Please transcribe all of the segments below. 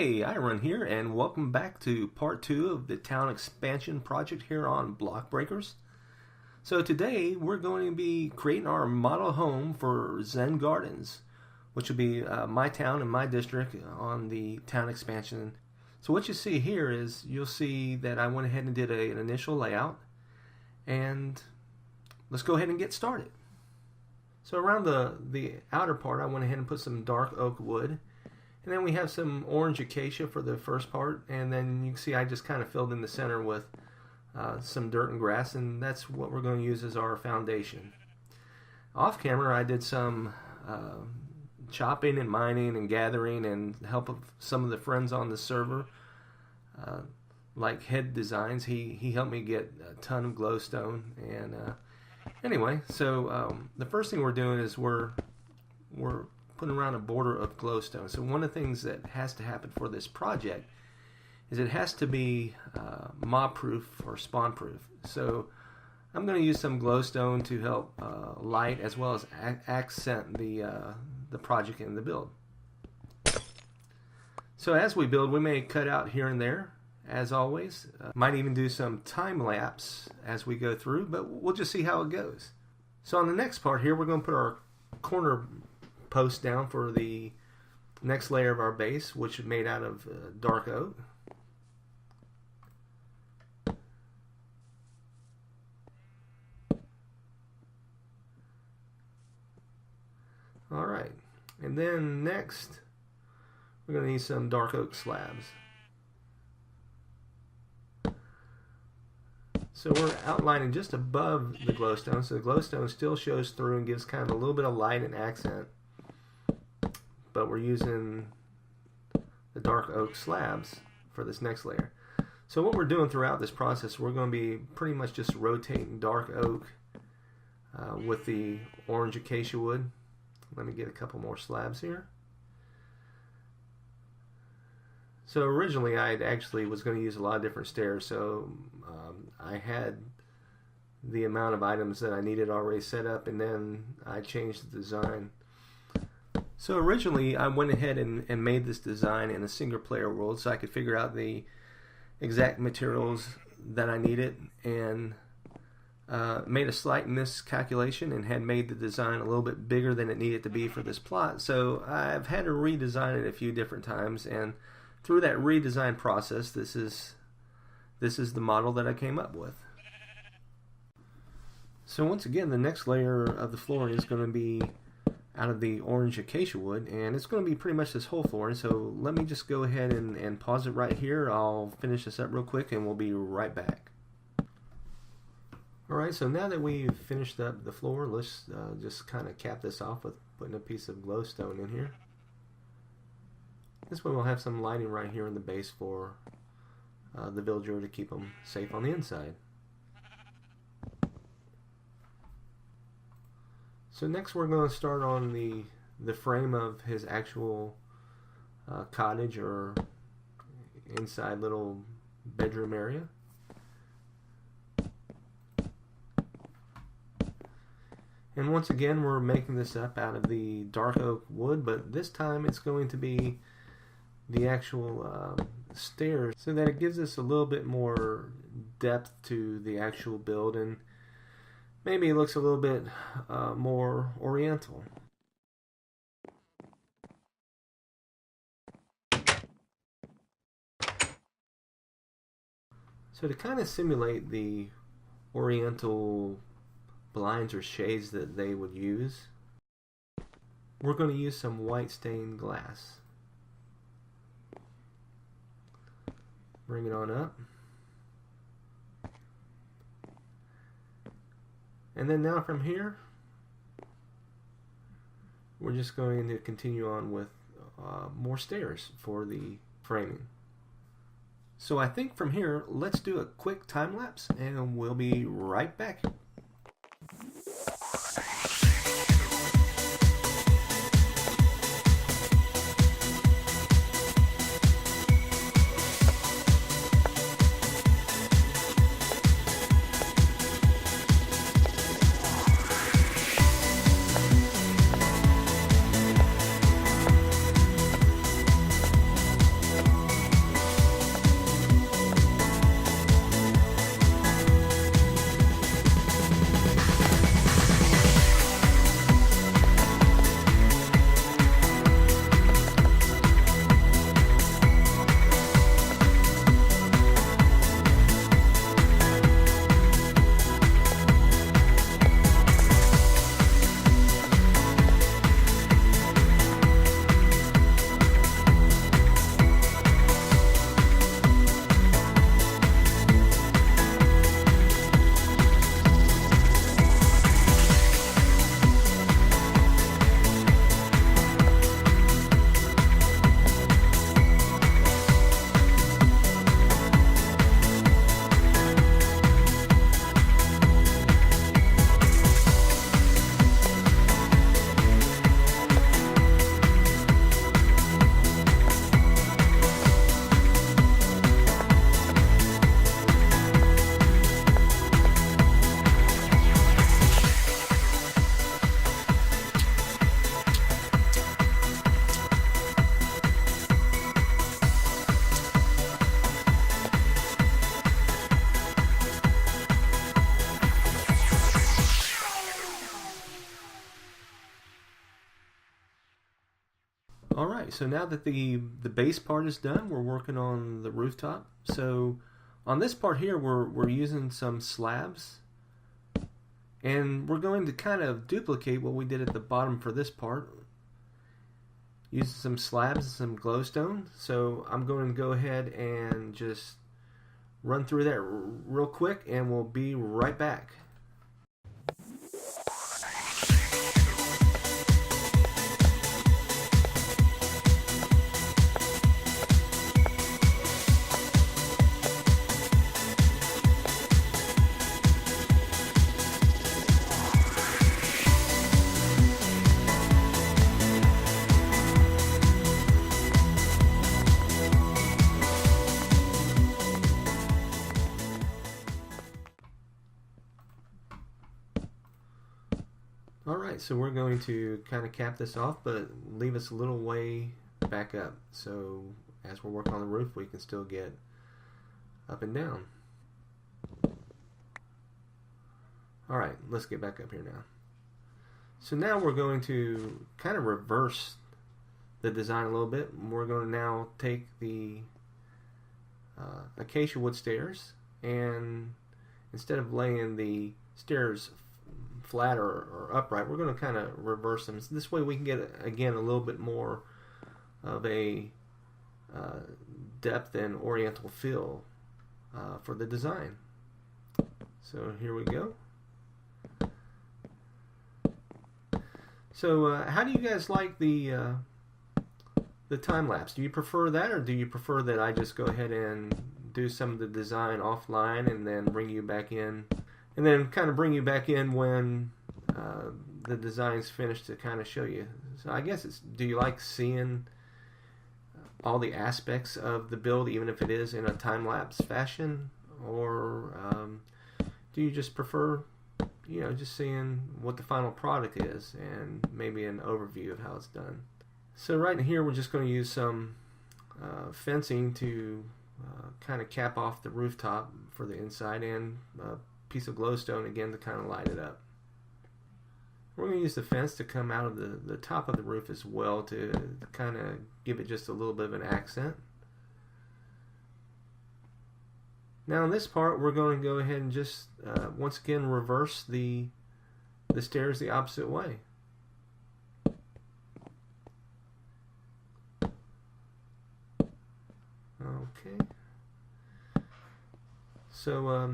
Hey, Iron here, and welcome back to part 2 of the town expansion project here on Block Breakers. So today we're going to be creating our model home for Zen Gardens, which will be my town and my district on the town expansion. So what you see here is you'll see that I went ahead and did an initial layout, and let's go ahead and get started. So around the outer part I went ahead and put some dark oak wood. And then we have some orange acacia for the first part, and then you can see I just kind of filled in the center with some dirt and grass, and that's what we're going to use as our foundation. Off camera I did some chopping and mining and gathering and help of some of the friends on the server, like Head Designs. He helped me get a ton of glowstone, and anyway, so the first thing we're doing is we're putting around a border of glowstone. So one of the things that has to happen for this project is it has to be mob proof or spawn proof. So I'm going to use some glowstone to help light as well as accent the project and the build. So as we build, we may cut out here and there, as always. Might even do some time lapse as we go through, but we'll just see how it goes. So on the next part here, we're going to put our corner post down for the next layer of our base, which is made out of dark oak. Alright, and then next we're going to need some dark oak slabs. So we're outlining just above the glowstone, so the glowstone still shows through and gives kind of a little bit of light and accent. But we're using the dark oak slabs for this next layer. So what we're doing throughout this process, we're going to be pretty much just rotating dark oak with the orange acacia wood. Let me get a couple more slabs here. So originally I actually was going to use a lot of different stairs, so I had the amount of items that I needed already set up, and then I changed the design. So originally I went ahead and made this design in a single player world so I could figure out the exact materials that I needed, and made a slight miscalculation and had made the design a little bit bigger than it needed to be for this plot. So I've had to redesign it a few different times, and through that redesign process, this is the model that I came up with. So once again, the next layer of the flooring is going to be out of the orange acacia wood, and it's going to be pretty much this whole flooring. So let me just go ahead and pause it right here. I'll finish this up real quick and we'll be right back. Alright, so now that we've finished up the floor, let's just kind of cap this off with putting a piece of glowstone in here. This way we'll have some lighting right here in the base for the villager to keep them safe on the inside. So next we're going to start on the frame of his actual cottage or inside little bedroom area. And once again we're making this up out of the dark oak wood, but this time it's going to be the actual stairs so that it gives us a little bit more depth to the actual build, and maybe it looks a little bit more oriental. So to kind of simulate the oriental blinds or shades that they would use, we're going to use some white stained glass. Bring it on up. And then now from here, we're just going to continue on with more stairs for the framing. So I think from here, let's do a quick time lapse and we'll be right back. Alright, so now that the base part is done, we're working on the rooftop. So on this part here, we're using some slabs, and we're going to kind of duplicate what we did at the bottom for this part, using some slabs and some glowstone. So I'm going to go ahead and just run through that real quick, and we'll be right back. Alright, so we're going to kind of cap this off, but leave us a little way back up. So as we're working on the roof, we can still get up and down. Alright, let's get back up here now. So now we're going to kind of reverse the design a little bit. We're going to now take the acacia wood stairs, and instead of laying the stairs flat or upright, we're going to kind of reverse them. So this way we can get, again, a little bit more of a depth and oriental feel for the design. So here we go. So how do you guys like the time lapse? Do you prefer that, or do you prefer that I just go ahead and do some of the design offline and then bring you back in? And then kind of bring you back in when the design's finished to kind of show you. So I guess it's, do you like seeing all the aspects of the build, even if it is in a time-lapse fashion? Or do you just prefer, you know, just seeing what the final product is and maybe an overview of how it's done? So right in here, we're just going to use some fencing to kind of cap off the rooftop for the inside, and piece of glowstone again to kind of light it up. We're going to use the fence to come out of the top of the roof as well to kind of give it just a little bit of an accent. Now in this part, we're going to go ahead and just once again reverse the stairs the opposite way. Okay. So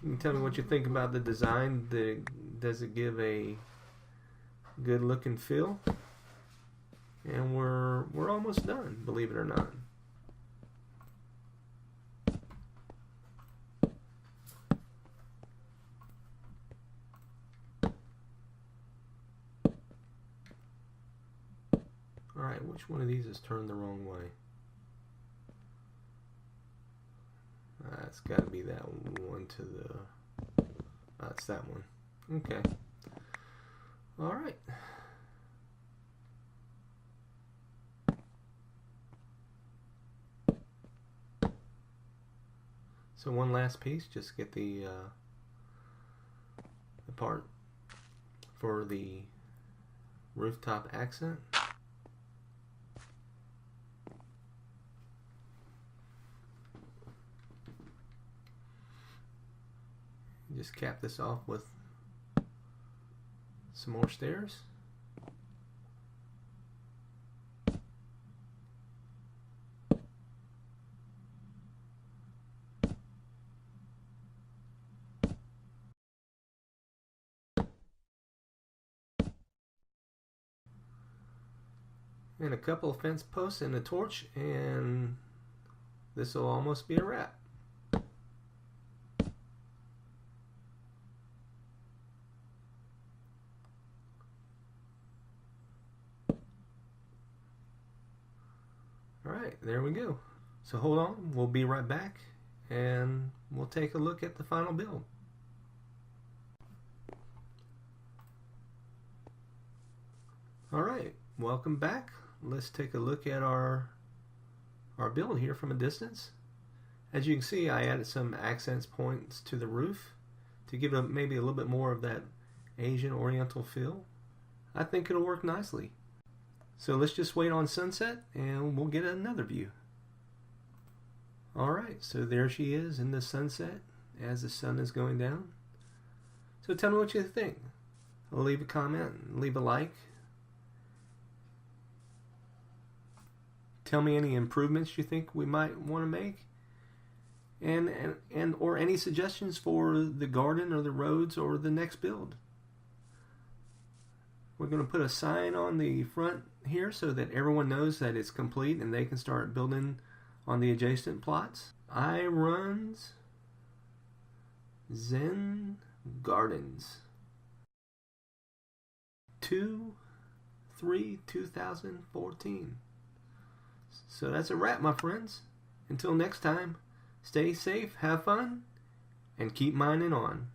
you can tell me what you think about the design. Does it give a good look and feel? And we're almost done, believe it or not. Alright, which one of these is turned the wrong way? It's got to be that one to the... it's that one. Okay. Alright. So one last piece, just get the part for the rooftop accent. Just cap this off with some more stairs. And a couple of fence posts and a torch, and this will almost be a wrap. Alright, there we go. So hold on, we'll be right back and we'll take a look at the final build. Alright, welcome back. Let's take a look at our build here from a distance. As you can see, I added some accents points to the roof to give it maybe a little bit more of that Asian Oriental feel. I think it'll work nicely. So let's just wait on sunset and we'll get another view. Alright, so there she is in the sunset as the sun is going down. So tell me what you think. Leave a comment, leave a like. Tell me any improvements you think we might want to make. And or any suggestions for the garden or the roads or the next build. We're going to put a sign on the front here so that everyone knows that it's complete and they can start building on the adjacent plots. I runs Zen Gardens 2/3/2014. So that's a wrap, my friends. Until next time, stay safe, have fun, and keep mining on.